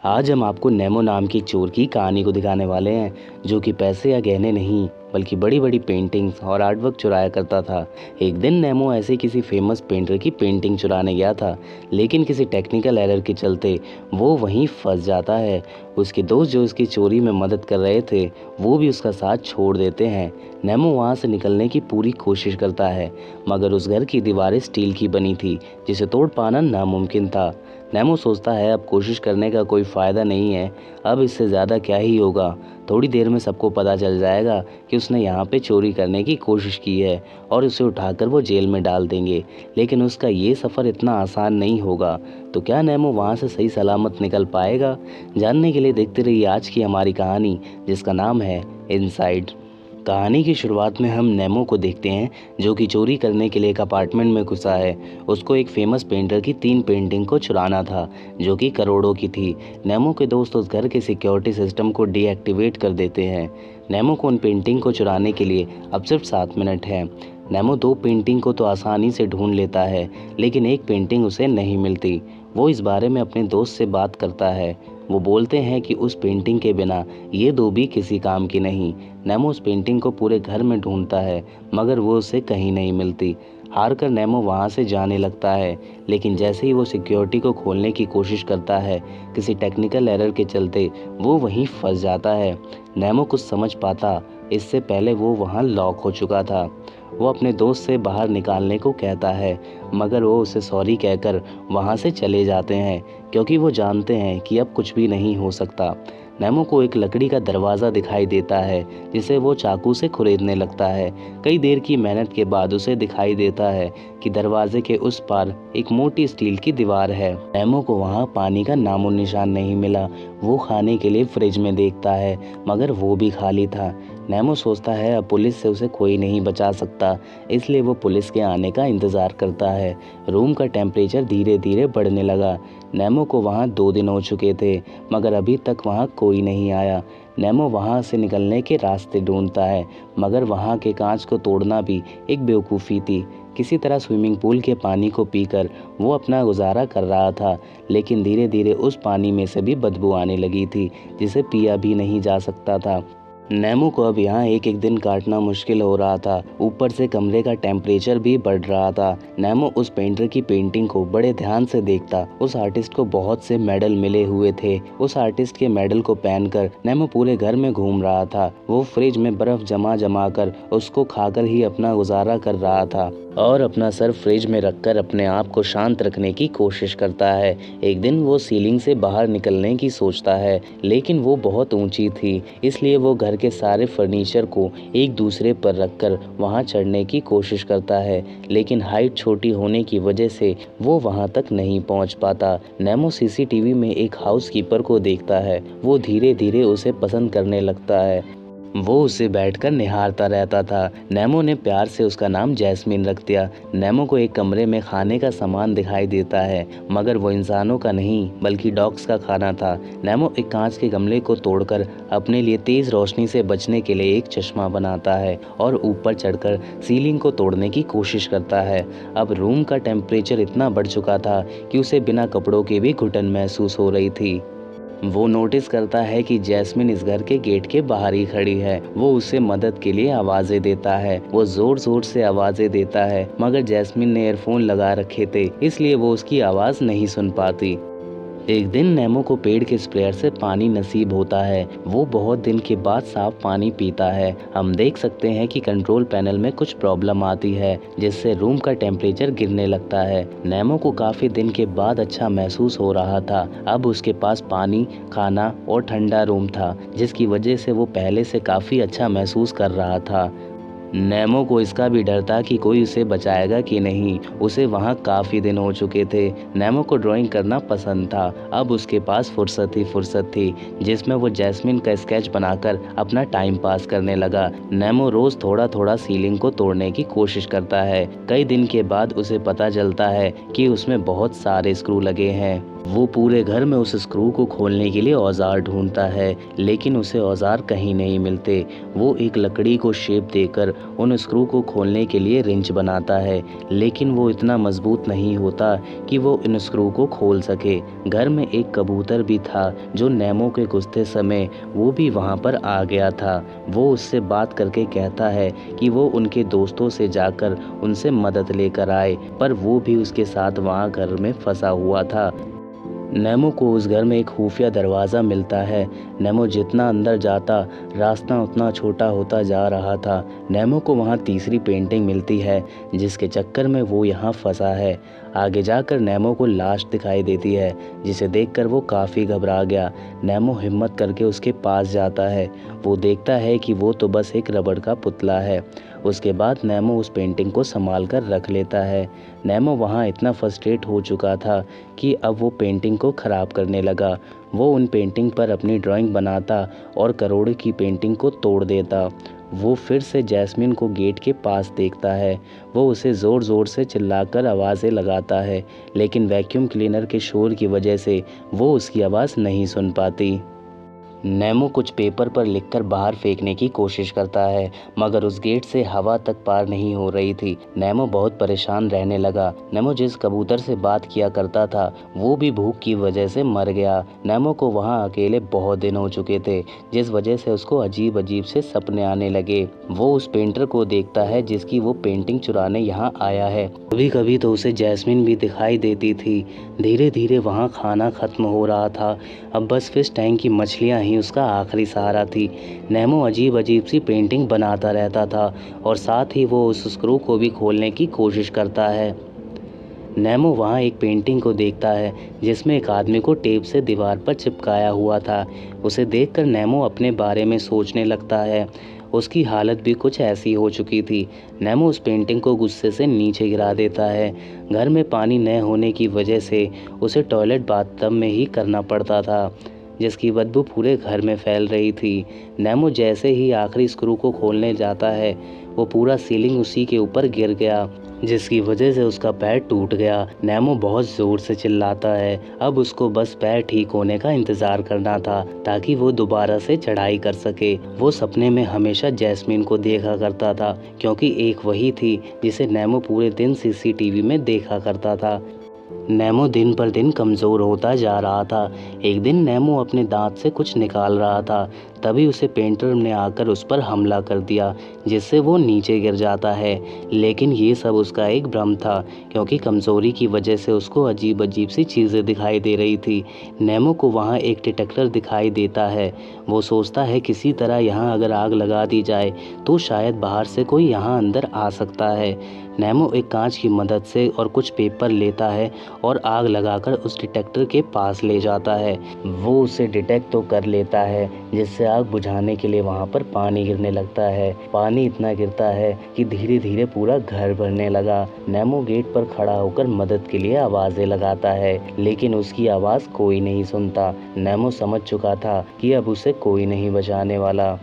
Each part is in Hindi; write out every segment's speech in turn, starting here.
आज हम आपको नेमो नाम की एक चोर की कहानी को दिखाने वाले हैं, जो कि पैसे या गहने नहीं बल्कि बड़ी बड़ी पेंटिंग्स और आर्टवर्क चुराया करता था। एक दिन नेमो ऐसे किसी फेमस पेंटर की पेंटिंग चुराने गया था, लेकिन किसी टेक्निकल एरर के चलते वो वहीं फंस जाता है। उसके दोस्त जो उसकी चोरी में मदद कर रहे थे, वो भी उसका साथ छोड़ देते हैं। नेमो वहाँ से निकलने की पूरी कोशिश करता है, मगर उस घर की दीवारें स्टील की बनी थी, जिसे तोड़ पाना नामुमकिन था। नेमो सोचता है अब कोशिश करने का कोई फ़ायदा नहीं है, अब इससे ज़्यादा क्या ही होगा। थोड़ी देर में सबको पता चल जाएगा कि उसने यहाँ पे चोरी करने की कोशिश की है और उसे उठाकर वो जेल में डाल देंगे। लेकिन उसका ये सफ़र इतना आसान नहीं होगा। तो क्या नेमो वहाँ से सही सलामत निकल पाएगा? जानने के लिए देखते रहिए आज की हमारी कहानी, जिसका नाम है इनसाइड। कहानी की शुरुआत में हम नेमो को देखते हैं, जो कि चोरी करने के लिए एक अपार्टमेंट में घुसा है। उसको एक फेमस पेंटर की 3 पेंटिंग को चुराना था, जो कि करोड़ों की थी। नेमो के दोस्त उस घर के सिक्योरिटी सिस्टम को डीएक्टिवेट कर देते हैं। नेमो को उन पेंटिंग को चुराने के लिए अब सिर्फ 7 मिनट है। नेमो 2 पेंटिंग को तो आसानी से ढूंढ लेता है, लेकिन एक पेंटिंग उसे नहीं मिलती। वो इस बारे में अपने दोस्त से बात करता है। वो बोलते हैं कि उस पेंटिंग के बिना ये 2 भी किसी काम की नहीं। नेमो उस पेंटिंग को पूरे घर में ढूंढता है, मगर वो उसे कहीं नहीं मिलती। हार कर नेमो वहाँ से जाने लगता है, लेकिन जैसे ही वो सिक्योरिटी को खोलने की कोशिश करता है, किसी टेक्निकल एरर के चलते वो वहीं फंस जाता है। नेमो कुछ समझ पाता इससे पहले वो वहाँ लॉक हो चुका था। वो अपने दोस्त से बाहर निकालने को कहता है, मगर वो उसे सॉरी कहकर वहाँ से चले जाते हैं, क्योंकि वो जानते हैं कि अब कुछ भी नहीं हो सकता। नेमो को एक लकड़ी का दरवाज़ा दिखाई देता है, जिसे वो चाकू से खुरेदने लगता है। कई देर की मेहनत के बाद उसे दिखाई देता है कि दरवाजे के उस पार एक मोटी स्टील की दीवार है। नेमो को वहाँ पानी का नामो निशान नहीं मिला। वो खाने के लिए फ्रिज में देखता है, मगर वो भी खाली था। नेमो सोचता है अब पुलिस से उसे कोई नहीं बचा सकता, इसलिए वो पुलिस के आने का इंतज़ार करता है। रूम का टेम्परेचर धीरे धीरे बढ़ने लगा। नेमो को वहाँ 2 दिन हो चुके थे, मगर अभी तक वहाँ कोई नहीं आया। नेमो वहाँ से निकलने के रास्ते ढूंढता है, मगर वहाँ के कांच को तोड़ना भी एक बेवकूफ़ी थी। किसी तरह स्विमिंग पूल के पानी को पीकर वो अपना गुजारा कर रहा था, लेकिन धीरे धीरे उस पानी में से भी बदबू आने लगी थी, जिसे पिया भी नहीं जा सकता था। नेमो को अब यहाँ एक एक दिन काटना मुश्किल हो रहा था। ऊपर से कमरे का टेम्परेचर भी बढ़ रहा था। नेमो उस पेंटर की पेंटिंग को बड़े ध्यान से देखता। उस आर्टिस्ट को बहुत से मेडल मिले हुए थे। उस आर्टिस्ट के मेडल को पहनकर नेमो पूरे घर में घूम रहा था। वो फ्रिज में बर्फ जमा कर उसको खाकर ही अपना गुजारा कर रहा था और अपना सर फ्रिज में रखकर अपने आप को शांत रखने की कोशिश करता है। एक दिन वो सीलिंग से बाहर निकलने की सोचता है, लेकिन वो बहुत ऊंची थी, इसलिए वो घर के सारे फर्नीचर को एक दूसरे पर रखकर वहां चढ़ने की कोशिश करता है, लेकिन हाइट छोटी होने की वजह से वो वहां तक नहीं पहुंच पाता। नेमो सीसीटीवी में एक हाउसकीपर को देखता है। वो धीरे धीरे उसे पसंद करने लगता है। वो उसे बैठकर निहारता रहता था। नेमो ने प्यार से उसका नाम जैस्मिन रख दिया। नेमो को एक कमरे में खाने का सामान दिखाई देता है, मगर वो इंसानों का नहीं बल्कि डॉग्स का खाना था। नेमो एक कांच के गमले को तोड़कर अपने लिए तेज रोशनी से बचने के लिए एक चश्मा बनाता है और ऊपर चढ़कर सीलिंग को तोड़ने की कोशिश करता है। अब रूम का टेम्परेचर इतना बढ़ चुका था कि उसे बिना कपड़ों के भी घुटन महसूस हो रही थी। वो नोटिस करता है कि जैस्मिन इस घर के गेट के बाहर ही खड़ी है। वो उसे मदद के लिए आवाजें देता है। वो जोर जोर से आवाजें देता है, मगर जैस्मिन ने ईयरफोन लगा रखे थे, इसलिए वो उसकी आवाज नहीं सुन पाती। एक दिन नेमो को पेड़ के स्प्रेयर से पानी नसीब होता है। वो बहुत दिन के बाद साफ पानी पीता है। हम देख सकते हैं कि कंट्रोल पैनल में कुछ प्रॉब्लम आती है, जिससे रूम का टेम्परेचर गिरने लगता है। नेमो को काफी दिन के बाद अच्छा महसूस हो रहा था। अब उसके पास पानी, खाना और ठंडा रूम था, जिसकी वजह से वो पहले से काफी अच्छा महसूस कर रहा था। नेमो को इसका भी डर था कि कोई उसे बचाएगा कि नहीं। उसे वहाँ काफ़ी दिन हो चुके थे। नेमो को ड्राइंग करना पसंद था। अब उसके पास फुर्सत थी, जिसमें वो जैस्मिन का स्केच बनाकर अपना टाइम पास करने लगा। नेमो रोज़ थोड़ा थोड़ा सीलिंग को तोड़ने की कोशिश करता है। कई दिन के बाद उसे पता चलता है कि उसमें बहुत सारे स्क्रू लगे हैं। वो पूरे घर में उस स्क्रू को खोलने के लिए औजार ढूंढता है, लेकिन उसे औजार कहीं नहीं मिलते। वो एक लकड़ी को शेप देकर उन स्क्रू को खोलने के लिए रिंच बनाता है, लेकिन वो इतना मजबूत नहीं होता कि वो इन स्क्रू को खोल सके। घर में एक कबूतर भी था जो नेमो के घुसते समय वो भी वहाँ पर आ गया था। वो उससे बात करके कहता है कि वो उनके दोस्तों से जाकर उनसे मदद लेकर आए, पर वो भी उसके साथ वहाँ घर में फंसा हुआ था। नेमो को उस घर में एक खुफिया दरवाज़ा मिलता है। नेमो जितना अंदर जाता, रास्ता उतना छोटा होता जा रहा था। नेमो को वहाँ तीसरी पेंटिंग मिलती है, जिसके चक्कर में वो यहाँ फंसा है। आगे जाकर नेमो को लाश दिखाई देती है, जिसे देखकर वो काफ़ी घबरा गया। नेमो हिम्मत करके उसके पास जाता है। वो देखता है कि वो तो बस एक रबड़ का पुतला है। उसके बाद नेमो उस पेंटिंग को संभाल कर रख लेता है। नेमो वहाँ इतना फ्रस्ट्रेट हो चुका था कि अब वो पेंटिंग को ख़राब करने लगा। वो उन पेंटिंग पर अपनी ड्राइंग बनाता और करोड़ों की पेंटिंग को तोड़ देता। वो फिर से जैस्मिन को गेट के पास देखता है। वो उसे ज़ोर ज़ोर से चिल्लाकर आवाज़ें लगाता है, लेकिन वैक्यूम क्लीनर के शोर की वजह से वो उसकी आवाज़ नहीं सुन पाती। नेमो कुछ पेपर पर लिखकर बाहर फेंकने की कोशिश करता है, मगर उस गेट से हवा तक पार नहीं हो रही थी। नेमो बहुत परेशान रहने लगा। नेमो जिस कबूतर से बात किया करता था वो भी भूख की वजह से मर गया। नेमो को वहाँ अकेले बहुत दिन हो चुके थे, जिस वजह से उसको अजीब अजीब से सपने आने लगे। वो उस पेंटर को देखता है जिसकी वो पेंटिंग चुराने यहाँ आया है। कभी कभी तो उसे जैस्मिन भी दिखाई देती थी। धीरे धीरे वहाँ खाना खत्म हो रहा था। अब बस फिश टैंक की मछलियाँ ही उसका आखिरी सहारा थी। नेमो अजीब अजीब सी पेंटिंग बनाता रहता था और साथ ही वो उस स्क्रू को भी खोलने की कोशिश करता है। नेमो वहाँ एक पेंटिंग को देखता है जिसमें एक आदमी को टेप से दीवार पर चिपकाया हुआ था। उसे देखकर नेमो अपने बारे में सोचने लगता है। उसकी हालत भी कुछ ऐसी हो चुकी थी। नेमो उस पेंटिंग को गुस्से से नीचे गिरा देता है। घर में पानी न होने की वजह से उसे टॉयलेट बाथटब में ही करना पड़ता था, जिसकी बदबू पूरे घर में फैल रही थी। नेमो जैसे ही आखिरी स्क्रू को खोलने जाता है, वो पूरा सीलिंग उसी के ऊपर गिर गया, जिसकी वजह से उसका पैर टूट गया। नेमो बहुत ज़ोर से चिल्लाता है। अब उसको बस पैर ठीक होने का इंतज़ार करना था ताकि वो दोबारा से चढ़ाई कर सके। वो सपने में हमेशा जैस्मिन को देखा करता था, क्योंकि एक वही थी जिसे नेमो पूरे दिन सीसीटीवी में देखा करता था। नेमो दिन पर दिन कमज़ोर होता जा रहा था। एक दिन नेमो अपने दांत से कुछ निकाल रहा था, तभी उसे पेंटर ने आकर उस पर हमला कर दिया, जिससे वो नीचे गिर जाता है। लेकिन ये सब उसका एक भ्रम था, क्योंकि कमज़ोरी की वजह से उसको अजीब अजीब सी चीज़ें दिखाई दे रही थी। नेमो को वहाँ एक डिटेक्टर दिखाई देता है। वो सोचता है किसी तरह यहाँ अगर आग लगा दी जाए तो शायद बाहर से कोई यहाँ अंदर आ सकता है। नेमो एक कांच की मदद से और कुछ पेपर लेता है और आग लगाकर उस डिटेक्टर के पास ले जाता है। वो उसे डिटेक्ट तो कर लेता है, जिससे आग बुझाने के लिए वहाँ पर पानी गिरने लगता है। पानी इतना गिरता है कि धीरे धीरे पूरा घर भरने लगा। नेमो गेट पर खड़ा होकर मदद के लिए आवाज़ें लगाता है, लेकिन उसकी आवाज़ कोई नहीं सुनता। नेमो समझ चुका था कि अब उसे कोई नहीं बचाने वाला।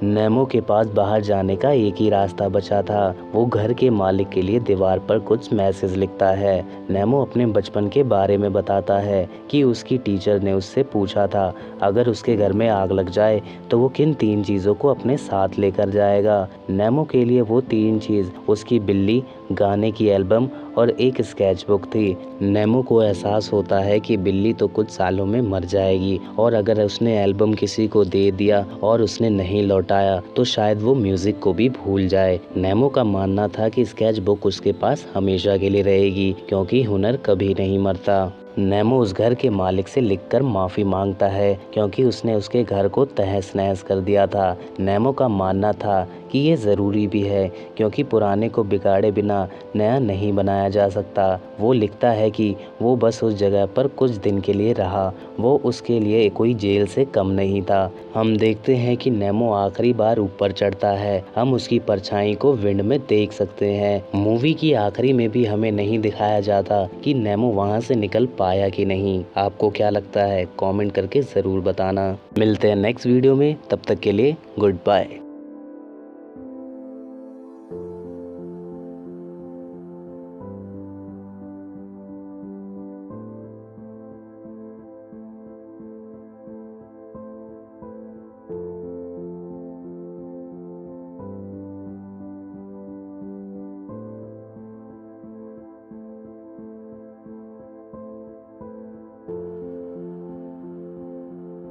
नेमो के पास बाहर जाने का एक ही रास्ता बचा था। वो घर के मालिक के लिए दीवार पर कुछ मैसेज लिखता है। नेमो अपने बचपन के बारे में बताता है कि उसकी टीचर ने उससे पूछा था अगर उसके घर में आग लग जाए तो वो किन 3 चीज़ों को अपने साथ लेकर जाएगा। नेमो के लिए वो 3 चीज़ उसकी बिल्ली, गाने की एल्बम और एक स्केच बुक थी। नेमो को एहसास होता है कि बिल्ली तो कुछ सालों में मर जाएगी, और अगर उसने एल्बम किसी को दे दिया और उसने नहीं लौटाया तो शायद वो म्यूजिक को भी भूल जाए। नेमो का मानना था कि स्केच बुक उसके पास हमेशा के लिए रहेगी, क्योंकि हुनर कभी नहीं मरता। नेमो उस घर के मालिक से लिखकर माफ़ी मांगता है, क्योंकि उसने उसके घर को तहस नहस कर दिया था। नेमो का मानना था कि ये ज़रूरी भी है, क्योंकि पुराने को बिगाड़े बिना नया नहीं बनाया जा सकता। वो लिखता है कि वो बस उस जगह पर कुछ दिन के लिए रहा, वो उसके लिए कोई जेल से कम नहीं था। हम देखते हैं कि नेमो आखिरी बार ऊपर चढ़ता है। हम उसकी परछाई को विंड में देख सकते हैं। मूवी की आखिरी में भी हमें नहीं दिखाया जाता कि नेमो वहाँ से निकल पाया कि नहीं। आपको क्या लगता है? कमेंट करके ज़रूर बताना। मिलते हैं नेक्स्ट वीडियो में, तब तक के लिए गुड बाय।